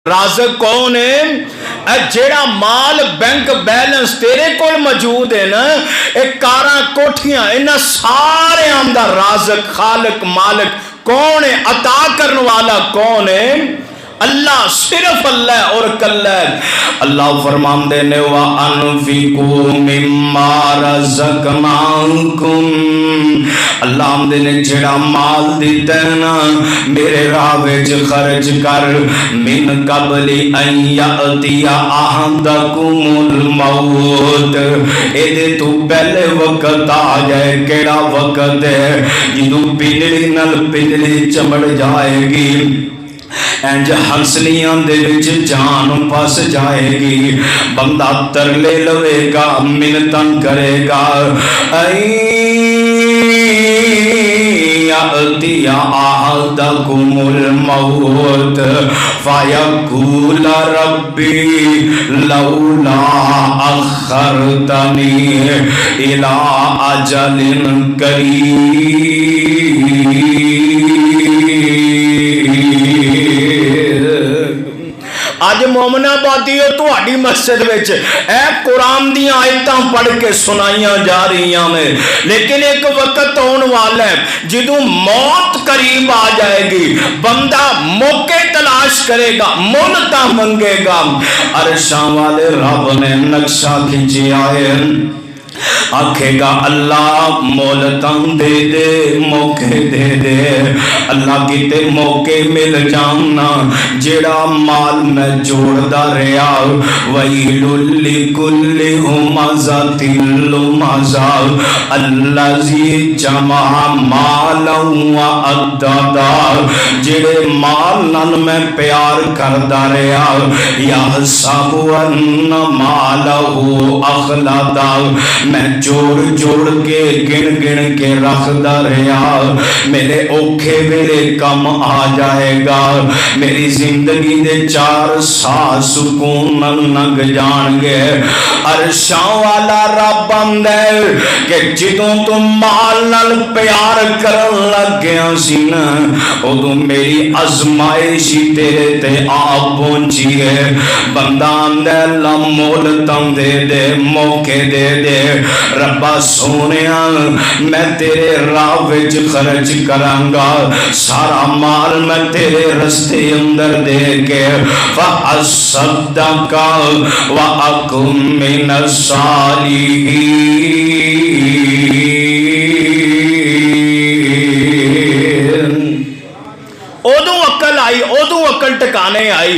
رازق کون ہے؟ جیڑا مال بینک بیلنس تیرے کول موجود ہے نا، ایک کاراں کوٹھیاں انہاں سارے آمدہ رازق خالق مالک کون ہے؟ عطا کرنے والا کون ہے؟ اللہ، صرف اللہ اور کل ہے۔ اللہ فرمان دینے وَأَنفِقُوا مِمَّا رَزَقْنَاكُمْ، اللہ ہم دینے جڑا مال دیتے ہیں نا میرے راہ وچ خرچ کر، من قبل ان یأتی احدکم الموت، اے دے تو پہلے وقت آ جائے۔ کیڑا وقت ہے؟ جدوں پنجڑی نال پنجڑی چمڑ جائے گی، انج ہنسلیاں دے وچ جان پس جائے گی، بندہ ترلے لوے گا، منتاں کرے گا، یأتی احدکم الموت فیقول ربی لولا اخرتنی الی اجل قریب۔ آج مومنہ بادی ہو تو آڈی مسجد وچ اے قرآن دی آیتاں پڑھ کے سنائیاں جا رہی ہیں، لیکن ایک وقت ہونے والا ہے جدوں موت قریب آ جائے گی، بندہ موقع تلاش کرے گا، مہلتاں منگے گا۔ عرشاں والے رب نے نقشہ کھینچیا ہے، آکھے گا اللہ مولتاں دے دے، موقع دے دے۔ اللہ کیتے موقع مل جانا، جیڑا مال میں جوڑ دا رہا، وَيْلٌ لِكُلِّ ہُمَزَةٍ لُمَزَةٍ الَّذِي جَمَعَ مَالًا وَعَدَّدَهُ، جیڑے مال نال میں پیار کردا رہا، يَحْسَبُ أَنَّ مَالَهُ أَخْلَدَهُ، میں جوڑ جوڑ کے گن گن کے رکھدا رہا، میرے اوکھے ویلے کم آ جائے گا، میری زندگی دے 4 سال سکون لنگ جان گے۔ عرشاں والا رب آندے کہ جدوں تم مال نال پیار کرن لگ گیا سی نا، ادوں میری آزمائش تیرے تے آ پہنچی ہے۔ بندہ آندے اللہ مولتاں دے دے، موقع دے دے، ربا سونیا میں تیرے راہ وچ خرچ کراں گا، سارا مال میں تیرے رستے اندر دے کے، فَأَصَّدَّقَ وَأَكُن مِّنَ الصَّالِحِينَ۔ ادوں عقل آئی، ادوں عقل ٹکانے آئی۔